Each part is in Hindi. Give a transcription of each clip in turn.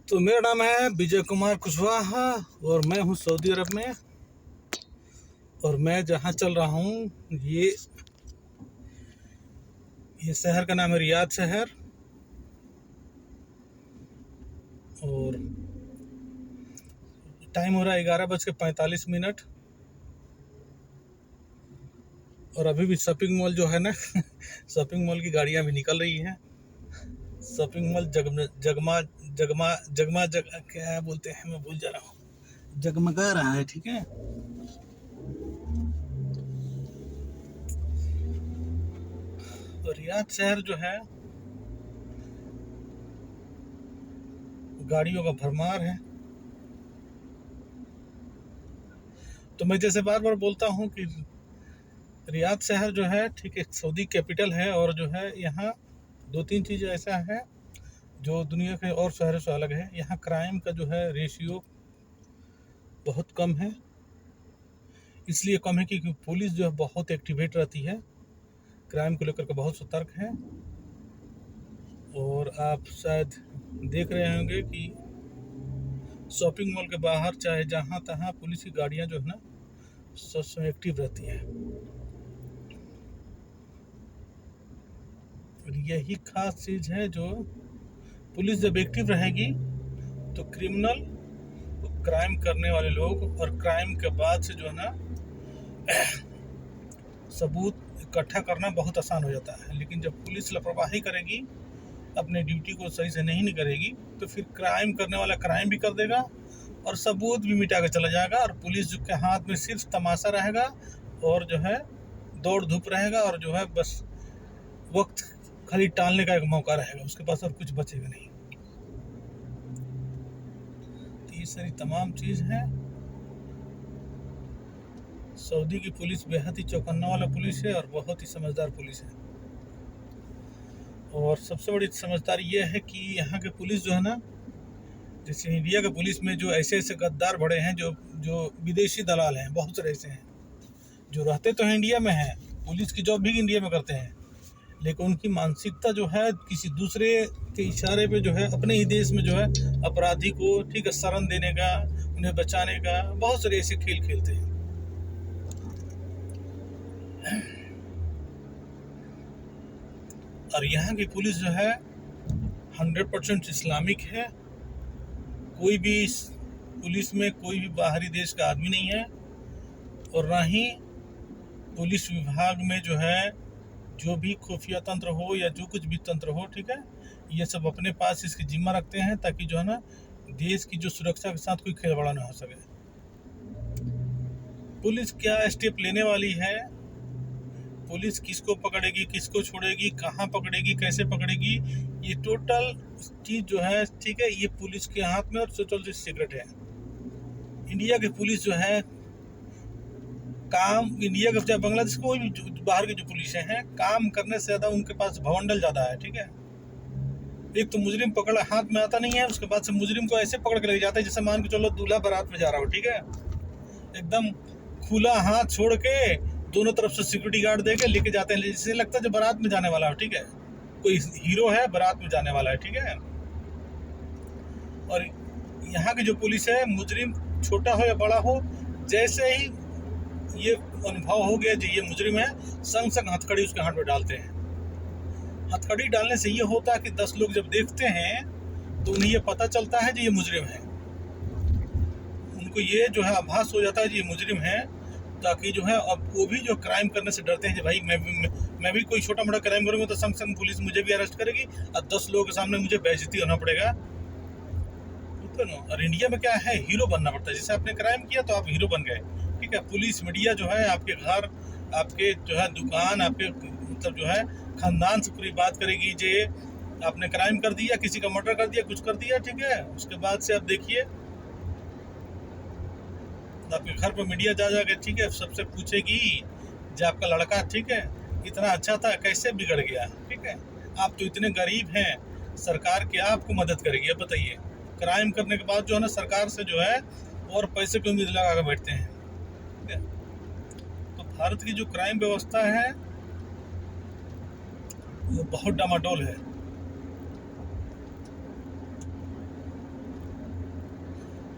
तो मेरा नाम है विजय कुमार कुशवाहा और मैं हूँ सऊदी अरब में। और मैं जहाँ चल रहा हूँ ये शहर का नाम है रियाद शहर। और टाइम हो रहा है 11:45। और अभी भी शॉपिंग मॉल जो है ना शॉपिंग मॉल की गाड़ियाँ भी निकल रही हैं। शॉपिंग मॉल जगमा जगमा जगमा क्या बोलते हैं, मैं भूल जा रहा हूँ, जगमगा रहा है। ठीक है। तो रियाद शहर जो है गाड़ियों का भरमार है। तो मैं जैसे बार बार बोलता हूँ कि रियाद शहर जो है ठीक एक सऊदी कैपिटल है। और जो है यहाँ दो तीन चीज़ ऐसा है जो दुनिया के और शहरों से अलग है। यहाँ क्राइम का जो है रेशियो बहुत कम है। इसलिए कम है क्योंकि पुलिस जो है बहुत एक्टिवेट रहती है, क्राइम को लेकर के बहुत सतर्क है। और आप शायद देख रहे होंगे कि शॉपिंग मॉल के बाहर चाहे जहाँ तहाँ पुलिस की गाड़ियाँ जो है ना सब एक्टिव रहती हैं। और यही खास चीज़ है जो पुलिस जब एक्टिव रहेगी तो क्रिमिनल, क्राइम करने वाले लोग और क्राइम के बाद से जो है ना सबूत इकट्ठा करना बहुत आसान हो जाता है। लेकिन जब पुलिस लापरवाही करेगी, अपने ड्यूटी को सही से नहीं करेगी, तो फिर क्राइम करने वाला क्राइम भी कर देगा और सबूत भी मिटा के चला जाएगा। और पुलिस के हाथ में सिर्फ तमाशा रहेगा और जो है दौड़ धूप रहेगा और जो है बस वक्त खाली टालने का एक मौका रहेगा, उसके पास और कुछ बचेगा नहीं। तो ये सारी तमाम चीज़ है। सऊदी की पुलिस बेहद ही चौकन्ना वाला पुलिस है और बहुत ही समझदार पुलिस है। और सबसे बड़ी समझदारी ये है कि यहाँ के पुलिस जो है ना, जैसे इंडिया के पुलिस में जो ऐसे ऐसे गद्दार बड़े हैं, जो विदेशी दलाल हैं, बहुत सारे ऐसे हैं जो रहते तो हैं इंडिया में हैं, पुलिस की जॉब भी इंडिया में करते हैं, लेकिन उनकी मानसिकता जो है किसी दूसरे के इशारे पे जो है अपने ही देश में जो है अपराधी को ठीक है शरण देने का, उन्हें बचाने का बहुत सारे ऐसे खेल खेलते हैं। और यहाँ की पुलिस जो है 100% इस्लामिक है। कोई भी पुलिस में कोई भी बाहरी देश का आदमी नहीं है। और ना ही पुलिस विभाग में जो है जो भी खुफिया तंत्र हो या जो कुछ भी तंत्र हो, ठीक है, ये सब अपने पास इसकी जिम्मा रखते हैं ताकि जो है ना देश की जो सुरक्षा के साथ कोई खिलवाड़ ना हो सके। पुलिस क्या स्टेप लेने वाली है, पुलिस किसको पकड़ेगी, किसको छोड़ेगी, कहाँ पकड़ेगी, कैसे पकड़ेगी, ये टोटल चीज़ जो है ठीक है ये पुलिस के हाथ में और टोटल सीक्रेट है। इंडिया की पुलिस जो है काम, इंडिया के चाहे बांग्लादेश कोई भी बाहर की जो पुलिस हैं काम करने से ज़्यादा उनके पास भवंडल ज़्यादा है। ठीक है। एक तो मुजरिम पकड़ हाथ में आता नहीं है, उसके बाद से मुजरिम को ऐसे पकड़ के लेके जाता है जैसे मान के चलो दूल्हा बारात में जा रहा हो। ठीक है। एकदम खुला हाथ छोड़ के दोनों तरफ से सिक्योरिटी गार्ड दे के लेके जाते हैं, जैसे लगता है जो बारात में जाने वाला हो। ठीक है। कोई हीरो है बारात में जाने वाला है। ठीक है। और यहाँ की जो पुलिस है, मुजरिम छोटा हो या बड़ा हो, जैसे ही ये अनुभव हो गया जो ये मुजरिम है, संग संग हथकड़ी उसके हाथ में डालते हैं। हथकड़ी डालने से ये होता है कि 10 लोग जब देखते हैं तो उन्हें ये पता चलता है कि ये मुजरिम है। उनको ये जो है आभास हो जाता है कि ये मुजरिम है, ताकि जो है अब वो भी जो क्राइम करने से डरते हैं कि भाई मैं भी कोई छोटा मोटा क्राइम करूँगा तो संग संग पुलिस मुझे भी अरेस्ट करेगी और 10 लोगों के सामने मुझे बेइज्जती होना पड़ेगा। और इंडिया में क्या है, हीरो बनना पड़ता है। जैसे आपने क्राइम किया तो आप हीरो बन गए। ठीक है। पुलिस मीडिया जो है आपके घर, आपके जो है दुकान, आपके मतलब जो है खानदान से पूरी बात करेगी जे आपने क्राइम कर दिया, किसी का मर्डर कर दिया, कुछ कर दिया। ठीक है। उसके बाद से आप देखिए आपके घर पर मीडिया जा जाके ठीक है सबसे पूछेगी जो आपका लड़का ठीक है इतना अच्छा था कैसे बिगड़ गया। ठीक है। आप तो इतने गरीब हैं, सरकार क्या आपको मदद करेगी, अब बताइए। क्राइम करने के बाद जो है ना सरकार से जो है और पैसे की उम्मीद लगा कर बैठते हैं। ठीक है। तो भारत की जो क्राइम व्यवस्था है वो बहुत डामाडोल है।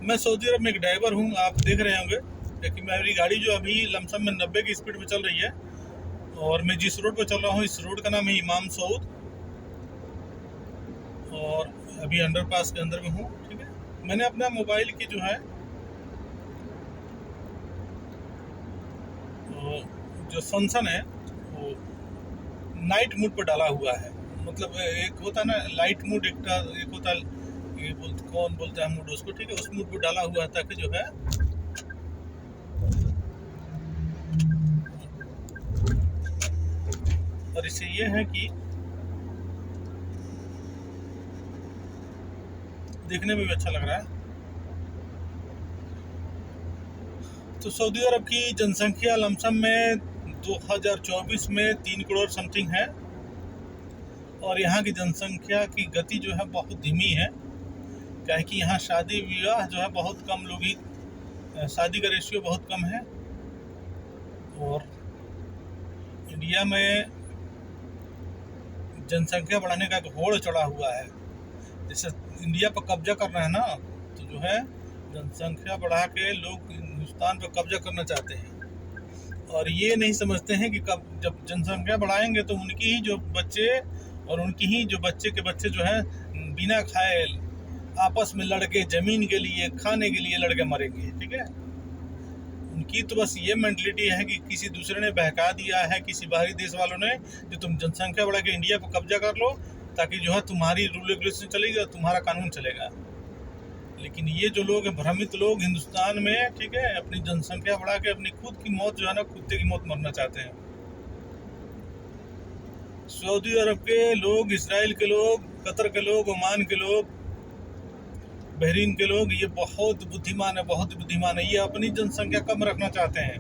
मैं सऊदी अरब में एक ड्राइवर हूँ, आप देख रहे होंगे कि मेरी गाड़ी जो अभी लमसम में 90 की स्पीड पे चल रही है, और मैं जिस रोड पर चल रहा हूँ इस रोड का नाम है इमाम सऊद, और अभी अंडरपास के अंदर में हूँ। ठीक है, मैंने अपना मोबाइल की जो है जो फंक्शन है वो नाइट मोड पर डाला हुआ है। मतलब एक होता है ना लाइट मोड, एक होता है ये कौन बोलता है मूड उसको, ठीक है, उस मूड पर डाला हुआ है ताकि जो है और इससे ये है कि देखने में भी अच्छा लग रहा है। तो सऊदी अरब की जनसंख्या लमसम में 2024 में 3 करोड़ समथिंग है, और यहाँ की जनसंख्या की गति जो है बहुत धीमी है, क्या है कि यहाँ शादी विवाह जो है बहुत कम लोग ही, शादी का रेशियो बहुत कम है। और इंडिया में जनसंख्या बढ़ाने का एक होड़ चढ़ा हुआ है, जैसे इंडिया पर कब्जा करना है ना, तो जो है जनसंख्या बढ़ा के लोग हिंदुस्तान पर कब्जा करना चाहते हैं, और ये नहीं समझते हैं कि कब जब जनसंख्या बढ़ाएंगे तो उनकी ही जो बच्चे और उनकी ही जो बच्चे के बच्चे जो है बिना खाए आपस में लड़के ज़मीन के लिए खाने के लिए लड़के मरेंगे। ठीक है, उनकी तो बस ये मेंटलिटी है कि किसी दूसरे ने बहका दिया है, किसी बाहरी देश वालों ने, जो तुम जनसंख्या बढ़ा के इंडिया पर कब्जा कर लो ताकि जो है तुम्हारी रूल रेगुलेशन चलेगी और तुम्हारा कानून चलेगा। लेकिन ये जो लोग हैं भ्रमित लोग हिंदुस्तान में, ठीक है, अपनी जनसंख्या बढ़ा के अपनी खुद की मौत जो है ना, कुत्ते की मौत मरना चाहते हैं। सऊदी अरब के लोग, इसराइल के लोग, कतर के लोग, ओमान के लोग, बहरीन के लोग, ये बहुत बुद्धिमान है, बहुत बुद्धिमान है। ये अपनी जनसंख्या कम रखना चाहते हैं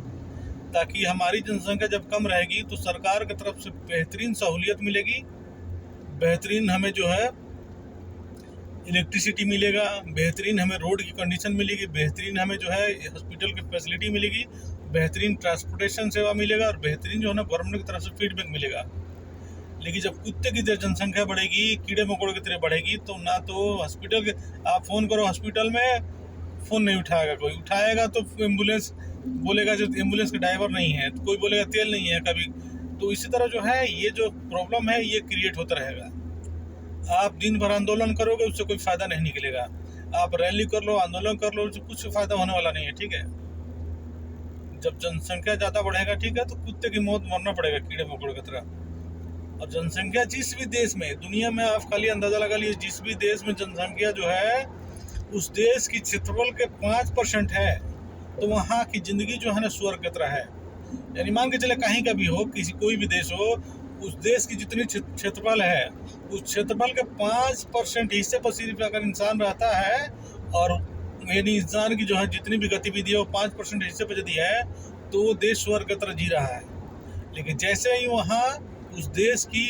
ताकि हमारी जनसंख्या जब कम रहेगी तो सरकार की तरफ से बेहतरीन सहूलियत मिलेगी, बेहतरीन हमें जो है इलेक्ट्रिसिटी मिलेगा, बेहतरीन हमें रोड की कंडीशन मिलेगी, बेहतरीन हमें जो है हॉस्पिटल की फैसिलिटी मिलेगी, बेहतरीन ट्रांसपोर्टेशन सेवा मिलेगा, और बेहतरीन जो है ना गवर्नमेंट की तरफ से फीडबैक मिलेगा। लेकिन जब कुत्ते की जनसंख्या बढ़ेगी, कीड़े मकोड़े की तरह बढ़ेगी, तो ना तो हॉस्पिटल के, आप फ़ोन करो हॉस्पिटल में, फ़ोन नहीं उठाएगा, कोई उठाएगा तो एम्बुलेंस बोलेगा जो एम्बुलेंस का ड्राइवर नहीं है, तो कोई बोलेगा तेल नहीं है कभी। तो इसी तरह जो है ये जो प्रॉब्लम है ये क्रिएट होता रहेगा। आप दिन भर आंदोलन करोगे उससे कोई फ़ायदा नहीं निकलेगा, आप रैली कर लो, आंदोलन कर लो, उससे कुछ फ़ायदा होने वाला नहीं है। ठीक है, जब जनसंख्या ज़्यादा बढ़ेगा, ठीक है, तो कुत्ते की मौत मरना पड़ेगा कीड़े मकोड़े की तरह। और जनसंख्या जिस भी देश में दुनिया में, आप खाली अंदाज़ा लगा लीजिए, जिस भी देश में जनसंख्या जो है उस देश की क्षेत्रफल के 5% है, तो वहाँ की ज़िंदगी जो है ना स्वर्ग की तरह है। यानी मान के चले कहीं का भी हो, किसी कोई भी देश हो, उस देश की जितनी क्षेत्रफल है उस क्षेत्रफल के 5% हिस्से पर सिर्फ अगर इंसान रहता है, और यानी इंसान की जो है जितनी भी गतिविधि है वो 5% हिस्से पर यदि है, तो वो देश स्वर्ग की तरह जी रहा है। लेकिन जैसे ही वहाँ उस देश की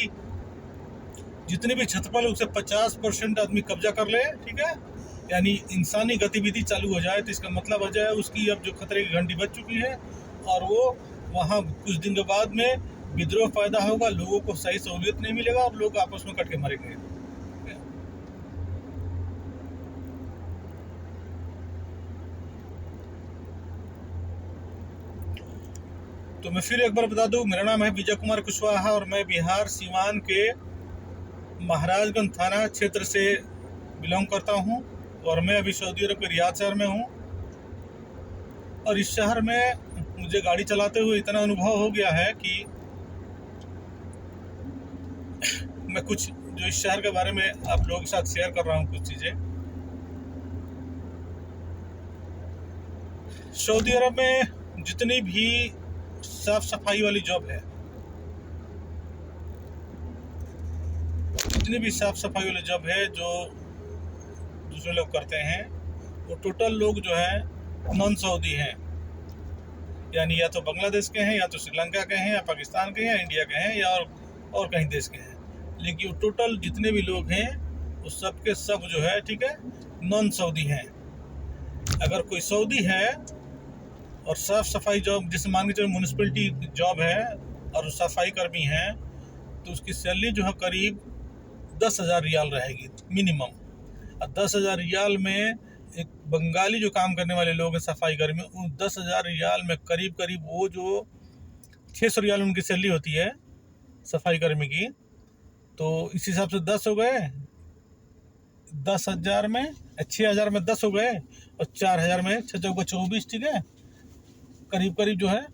जितनी भी क्षेत्रफल उससे 50% आदमी कब्जा कर ले, ठीक है, यानी इंसानी गतिविधि चालू हो जाए, तो इसका मतलब हो जाए उसकी अब जो खतरे की घंटी बज चुकी है, और वो वहाँ कुछ दिन के बाद में विद्रोह पैदा होगा, लोगों को सही सहूलियत नहीं मिलेगा और लोग आपस में कट के मरेंगे। तो मैं फिर एक बार बता दूं, मेरा नाम है विजय कुमार कुशवाहा और मैं बिहार सीवान के महाराजगंज थाना क्षेत्र से बिलोंग करता हूं, और मैं अभी सऊदी अरब के रियाद शहर में हूं। और इस शहर में मुझे गाड़ी चलाते हुए इतना अनुभव हो गया है कि मैं कुछ जो इस शहर के बारे में आप लोगों के साथ शेयर कर रहा हूँ कुछ चीज़ें। सऊदी अरब में जितनी भी साफ सफाई वाली जॉब है, जितनी भी साफ सफाई वाली जॉब है जो दूसरे लोग करते हैं, वो टोटल लोग जो है नॉन सऊदी हैं, यानी या तो बांग्लादेश के हैं, या तो श्रीलंका के हैं, या पाकिस्तान के हैं, या इंडिया के हैं, या और कहीं देश के हैं। लेकिन टोटल जितने भी लोग हैं वो सब के सब जो है, ठीक है, नॉन सऊदी हैं। अगर कोई सऊदी है और साफ सफाई जॉब, जैसे मान के चलो म्यूनिसिपलिटी जॉब है और सफाई कर्मी हैं, तो उसकी सैलरी जो है करीब 10,000 रियाल रहेगी मिनिमम। और 10,000 रियाल में एक बंगाली जो काम करने वाले लोग हैं सफाई कर्मी, उन 10,000 रियाल में करीब करीब वो जो 600 रियाल उनकी सैलरी होती है सफाई कर्मी की, तो इस हिसाब से 10 हो गए, 10,000 में 6,000 में 10 हो गए, और 4,000 में 6 चौका 24, ठीक है, करीब करीब जो है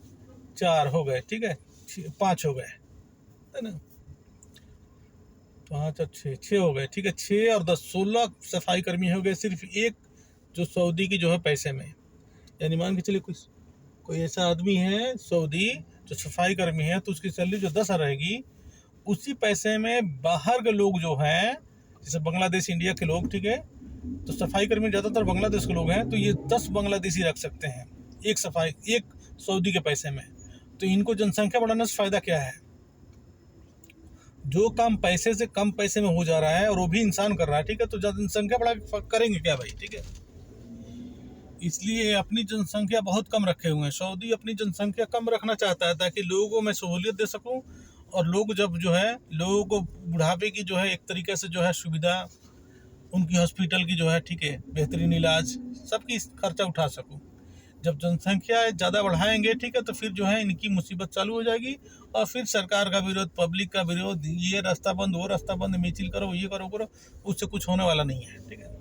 4 हो गए, ठीक है, 5 हो गए, है ना, 5 और 6 हो गए, ठीक है, 6 और 10 16 सफाई कर्मी हो गए सिर्फ एक जो सऊदी की जो है पैसे में। यानी मान के चलिए कोई ऐसा आदमी है सऊदी जो सफाई कर्मी है, तो उसकी सैलरी जो 10 रहेगी, उसी पैसे में बाहर के लोग जो हैं, जैसे बांग्लादेश, इंडिया के लोग, ठीक है, तो सफाई कर्मी ज़्यादातर बांग्लादेश के लोग हैं, तो ये 10 बांग्लादेशी रख सकते हैं एक सऊदी के पैसे में। तो इनको जनसंख्या बढ़ाने से फ़ायदा क्या है? जो काम पैसे से कम पैसे में हो जा रहा है और वो भी इंसान कर रहा है, ठीक है, तो जनसंख्या बढ़ा करेंगे क्या भाई, ठीक है। इसलिए अपनी जनसंख्या बहुत कम रखे हुए हैं। सऊदी अपनी जनसंख्या कम रखना चाहता है ताकि लोगों को मैं सहूलियत दे सकूं, और लोग जब जो है लोगों को बुढ़ापे की जो है एक तरीके से जो है सुविधा, उनकी हॉस्पिटल की जो है, ठीक है, बेहतरीन इलाज, सबकी खर्चा उठा सकूं। जब जनसंख्या ज़्यादा बढ़ाएंगे, ठीक है, तो फिर जो है इनकी मुसीबत चालू हो जाएगी, और फिर सरकार का विरोध, पब्लिक का विरोध, ये रास्ता बंद, वो रास्ता बंद, मिचिल करो, ये करो, उससे कुछ होने वाला नहीं है, ठीक है।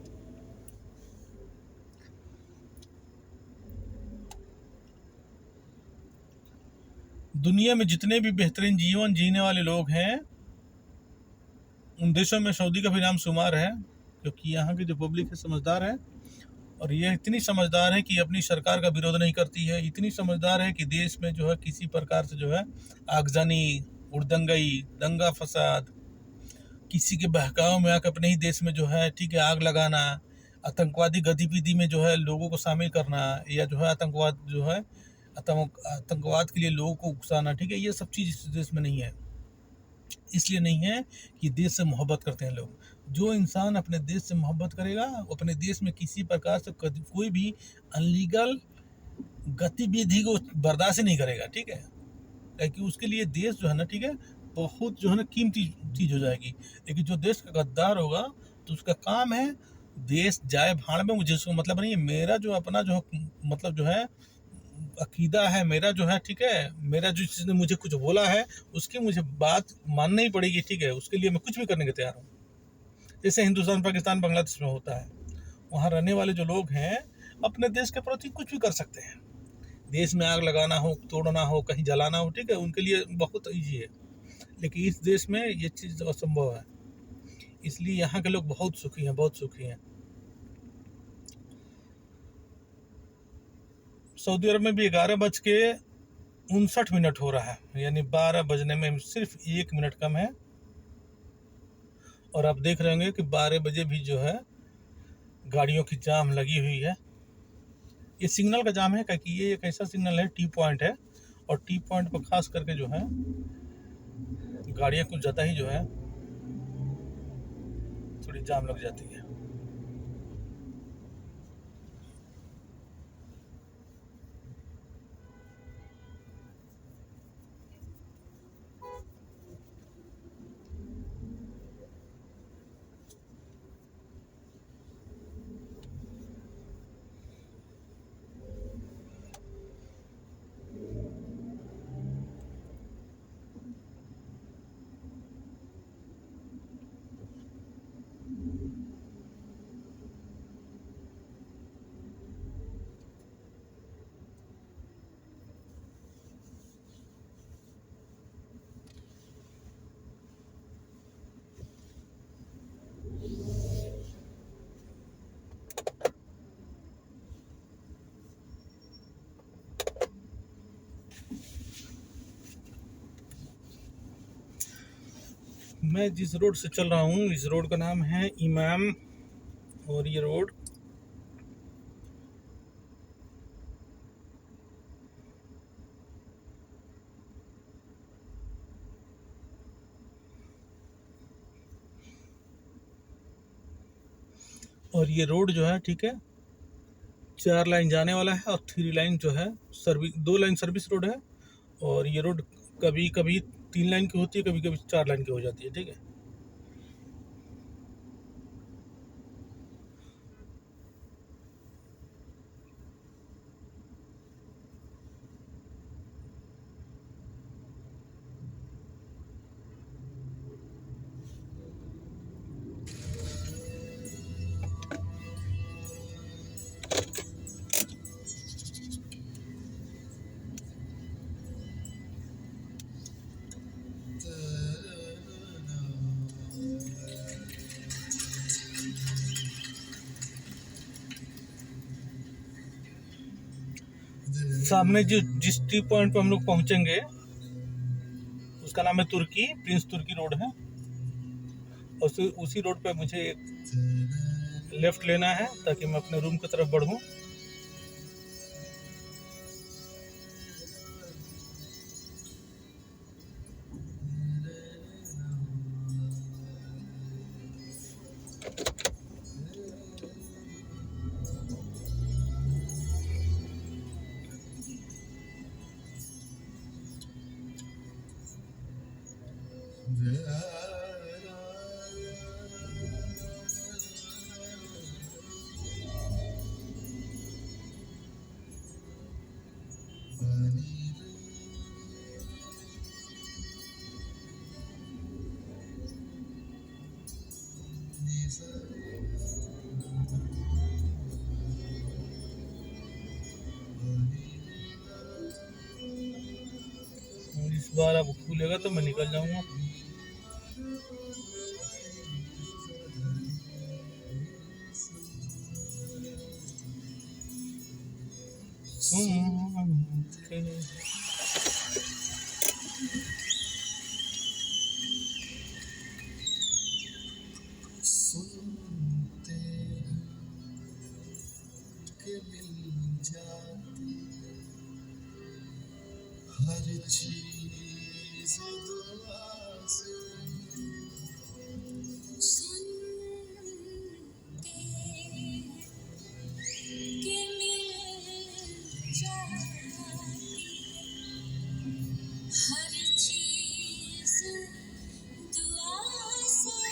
दुनिया में जितने भी बेहतरीन जीवन जीने वाले लोग हैं, उन देशों में सऊदी का भी नाम शुमार है, क्योंकि यहाँ की जो पब्लिक है समझदार है, और ये इतनी समझदार है कि अपनी सरकार का विरोध नहीं करती है, इतनी समझदार है कि देश में जो है किसी प्रकार से जो है आगजनी, उड़दंगई, दंगा फसाद, किसी के बहकाव में आकर अपने ही देश में जो है, ठीक है, आग लगाना, आतंकवादी गतिविधि में जो है लोगों को शामिल करना, या जो है आतंकवाद के लिए लोगों को उकसाना, ठीक है, ये सब चीज़ इस देश में नहीं है। इसलिए नहीं है कि देश से मोहब्बत करते हैं लोग। जो इंसान अपने देश से मोहब्बत करेगा, अपने देश में किसी प्रकार से कोई भी अनलीगल गतिविधि को बर्दाश्त नहीं करेगा, ठीक है, क्योंकि उसके लिए देश जो है ना, ठीक है, बहुत जो है ना कीमती चीज़ हो जाएगी। लेकिन जो देश का गद्दार होगा, तो उसका काम है देश जाए भाड़ में, मुझे उसको मतलब नहीं है, मेरा जो अपना जो मतलब जो है अकीदा है मेरा जो है, ठीक है, मेरा जो जिसने मुझे कुछ बोला है उसकी मुझे बात माननी ही पड़ेगी, ठीक है, उसके लिए मैं कुछ भी करने के तैयार हूँ। जैसे हिंदुस्तान, पाकिस्तान, बांग्लादेश में होता है, वहाँ रहने वाले जो लोग हैं अपने देश के प्रति कुछ भी कर सकते हैं। देश में आग लगाना हो, तोड़ना हो, कहीं जलाना हो, ठीक है, उनके लिए बहुत ईजी है। लेकिन इस देश में ये चीज़ असंभव है। इसलिए यहाँ के लोग बहुत सुखी हैं, बहुत सुखी हैं। सऊदी अरब में भी 11:59 हो रहा है, यानी 12 बजने में सिर्फ 1 मिनट कम है। और आप देख रहे होंगे कि 12 बजे भी जो है गाड़ियों की जाम लगी हुई है। ये सिग्नल का जाम है, क्योंकि ये एक ऐसा सिग्नल है, टी पॉइंट है, और टी पॉइंट पर खास करके जो है गाड़ियाँ कुछ ज़्यादा ही जो है थोड़ी जाम लग जाती है। मैं जिस रोड से चल रहा हूँ, इस रोड का नाम है इमाम, और ये रोड जो है, ठीक है, 4 लाइन जाने वाला है, और 3 लाइन जो है 2 लाइन सर्विस रोड है। और ये रोड कभी कभी 3 लाइन की होती है, कभी कभी 4 लाइन की हो जाती है, ठीक है। सामने जिस टी पॉइंट पे हम लोग पहुंचेंगे उसका नाम है तुर्की, प्रिंस तुर्की रोड है। और उसी रोड पे मुझे एक लेफ्ट लेना है ताकि मैं अपने रूम की तरफ बढ़ूं। इस बार अब खुलेगा तो मैं निकल जाऊंगा। हर चीज दुआ से सुनते कि मिल जाती हर चीज दुआ से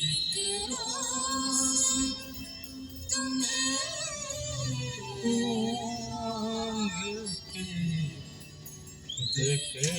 एक रोज तुम्हें देखे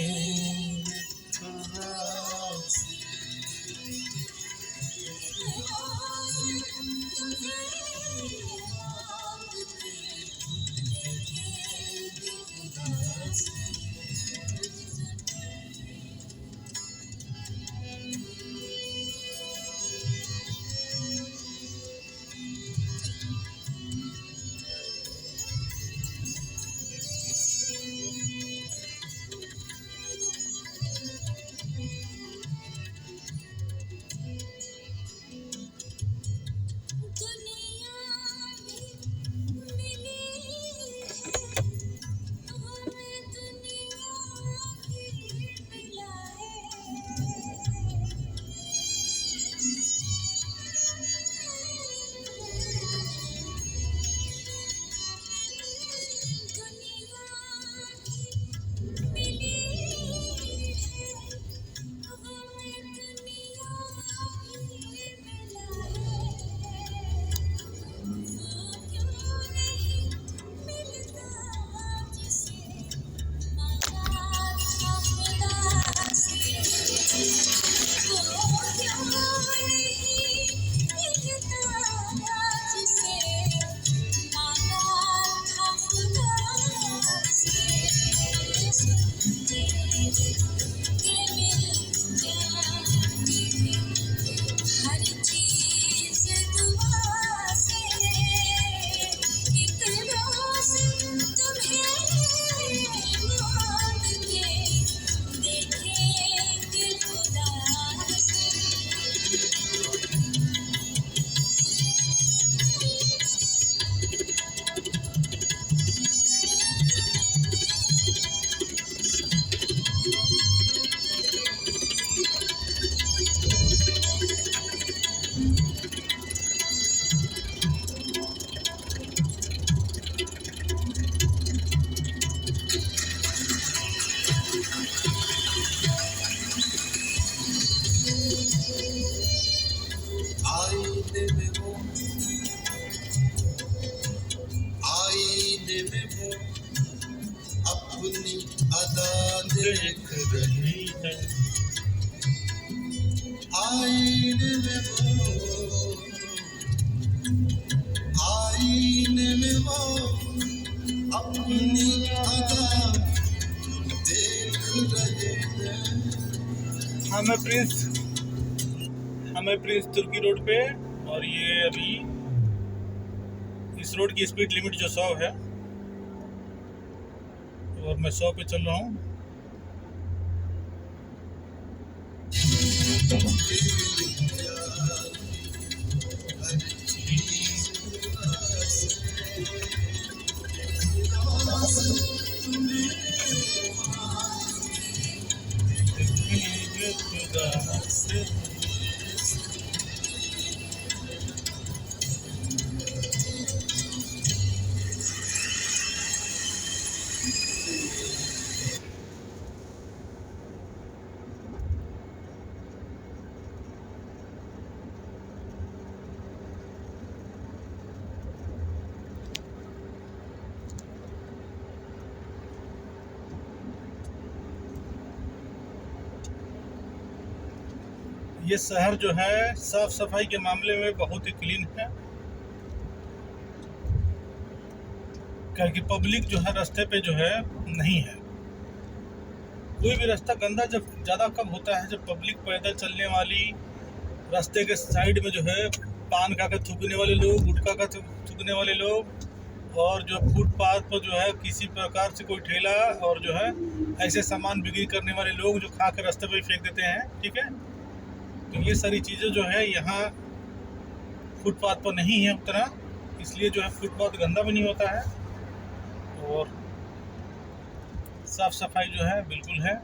अपनी अदा देख रही है, आईने में वो अपनी अदा देख रहे हैं। हमें प्रिंस तुर्की रोड पे, और ये अभी इस रोड की स्पीड लिमिट जो 100 है और मैं 100 पे चल रहा हूँ। ये शहर जो है साफ सफाई के मामले में बहुत ही क्लीन है, क्योंकि पब्लिक जो है रास्ते पे जो है नहीं है। कोई भी रास्ता गंदा जब ज़्यादा कब होता है, जब पब्लिक पैदल चलने वाली रास्ते के साइड में जो है पान खा कर थूकने वाले लोग, गुटखा का थूकने वाले लोग, और जो फुटपाथ पर जो है किसी प्रकार से कोई ठेला और जो है ऐसे सामान बिक्री करने वाले लोग जो खा कर रास्ते पर फेंक देते हैं, ठीक है। तो ये सारी चीज़ें जो है यहाँ फुटपाथ पर नहीं है उतना, इसलिए जो है फुटपाथ गंदा भी नहीं होता है और साफ सफाई जो है बिल्कुल है।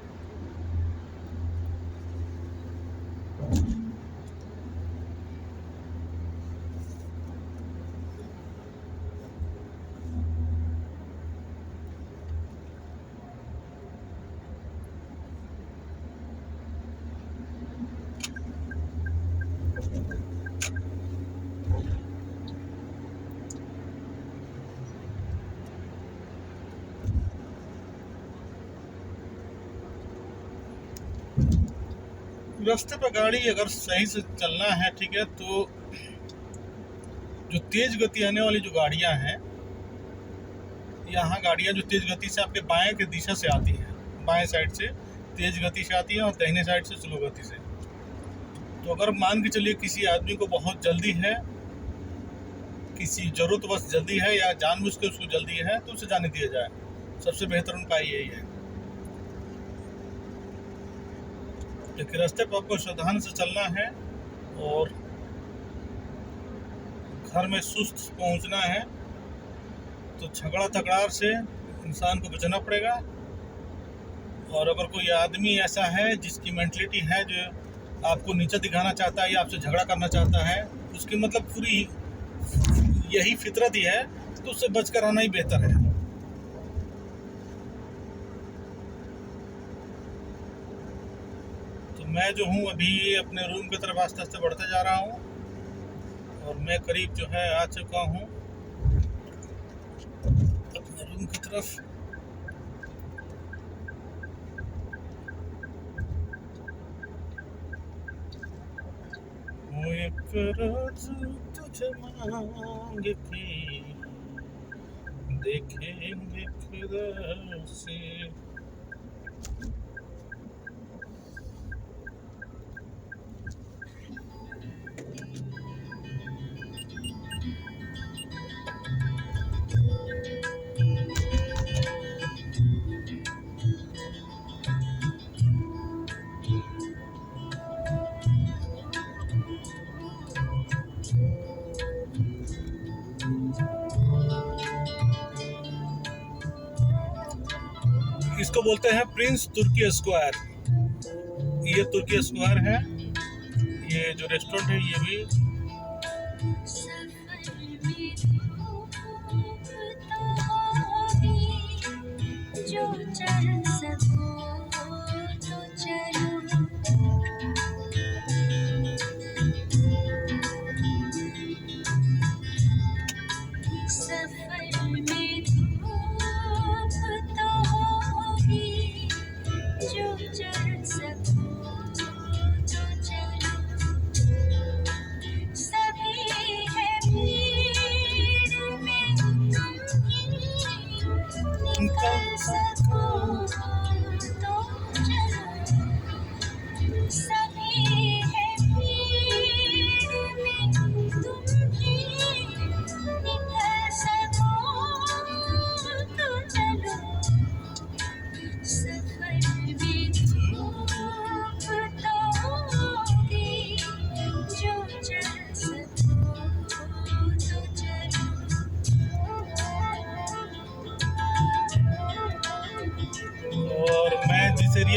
रास्ते पर गाड़ी अगर सही से चलना है, ठीक है, तो जो तेज गति आने वाली जो गाड़ियां हैं, यहाँ गाड़ियां जो तेज गति से आपके बाएं की दिशा से आती हैं, बाएं साइड से तेज गति से आती है और दाहिने साइड से स्लो गति से। तो अगर मान के चलिए किसी आदमी को बहुत जल्दी है, किसी जरूरतवश जल्दी है या जानबूझ के उसको जल्दी है, तो उसे जाने दिया जाए। सबसे बेहतर उपाय यही है। क्योंकि रास्ते पर आपको सावधान से चलना है और घर में सुस्त पहुंचना है, तो झगड़ा तकरार से इंसान को बचना पड़ेगा। और अगर कोई आदमी ऐसा है जिसकी मेंटलिटी है जो आपको नीचा दिखाना चाहता है या आपसे झगड़ा करना चाहता है, उसकी मतलब पूरी यही फितरत ही है, तो उससे बचकर आना ही बेहतर है। मैं जो हूँ अभी अपने रूम की तरफ आस्ते आस्ते बढ़ते जा रहा हूँ और मैं करीब जो है आ चुका हूँ अपने रूम की तरफ। एक रोज तुझे मांगे थी, देखेंगे खुदा से। इसको बोलते हैं प्रिंस तुर्की स्क्वायर। ये तुर्की स्क्वायर है। ये जो रेस्टोरेंट है ये भी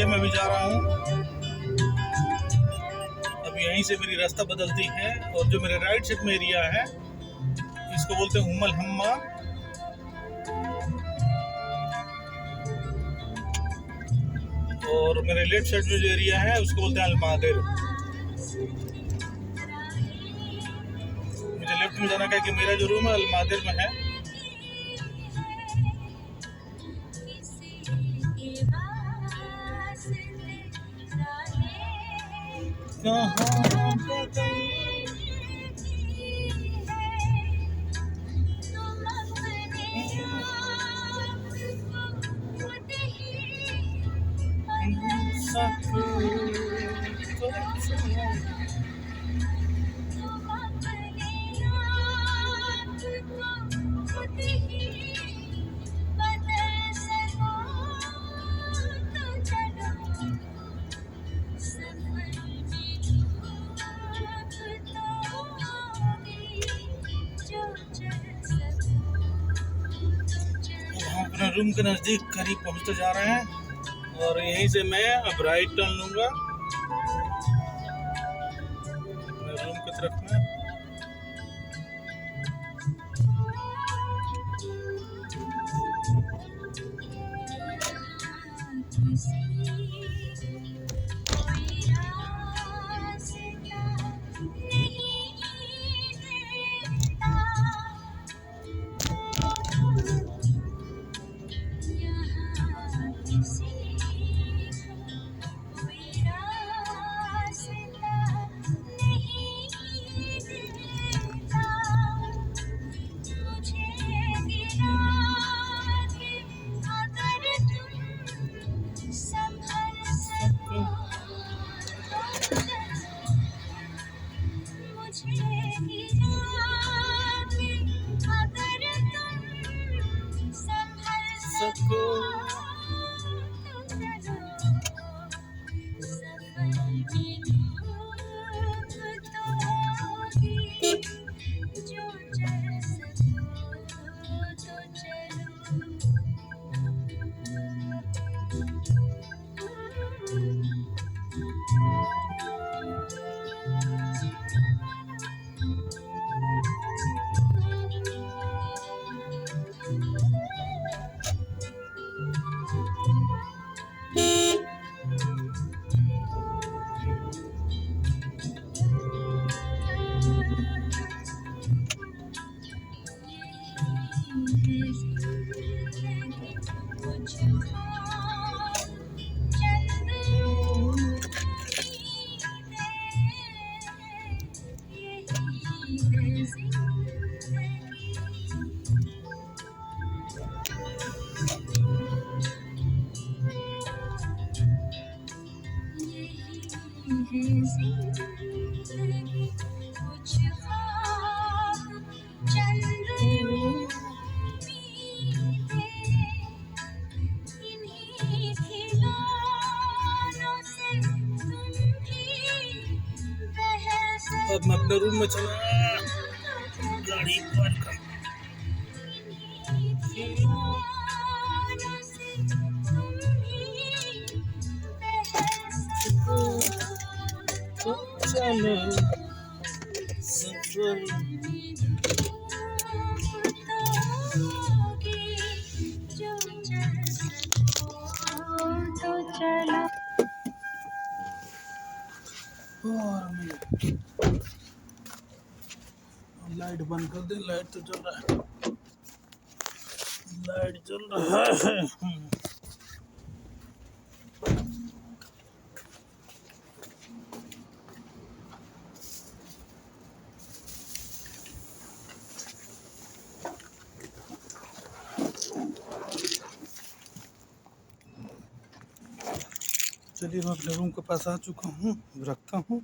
मैं भी जा रहा हूँ। अब यहीं से मेरी रास्ता बदलती है और जो मेरे राइट साइड में एरिया है इसको बोलते हैं उम्मल हम्मा, और मेरे लेफ्ट साइड में जो एरिया है उसको बोलते हैं अलमादिर। मुझे लेफ्ट में जाना है कि मेरा जो रूम है अलमादिर में है। अपने रूम के नज़दीक करीब पहुंचते जा रहे हैं और यहीं से मैं अब राइट टर्न लूँगा अपने रूम की तरफ में। अब मैं अपने रूम में चला, गाड़ी पार्क कर। लाइट बंद कर दे, लाइट तो जल रहा है, लाइट जल रहा है। चलिए मैं अपने रूम के पास आ चुका हूँ, रखता हूँ।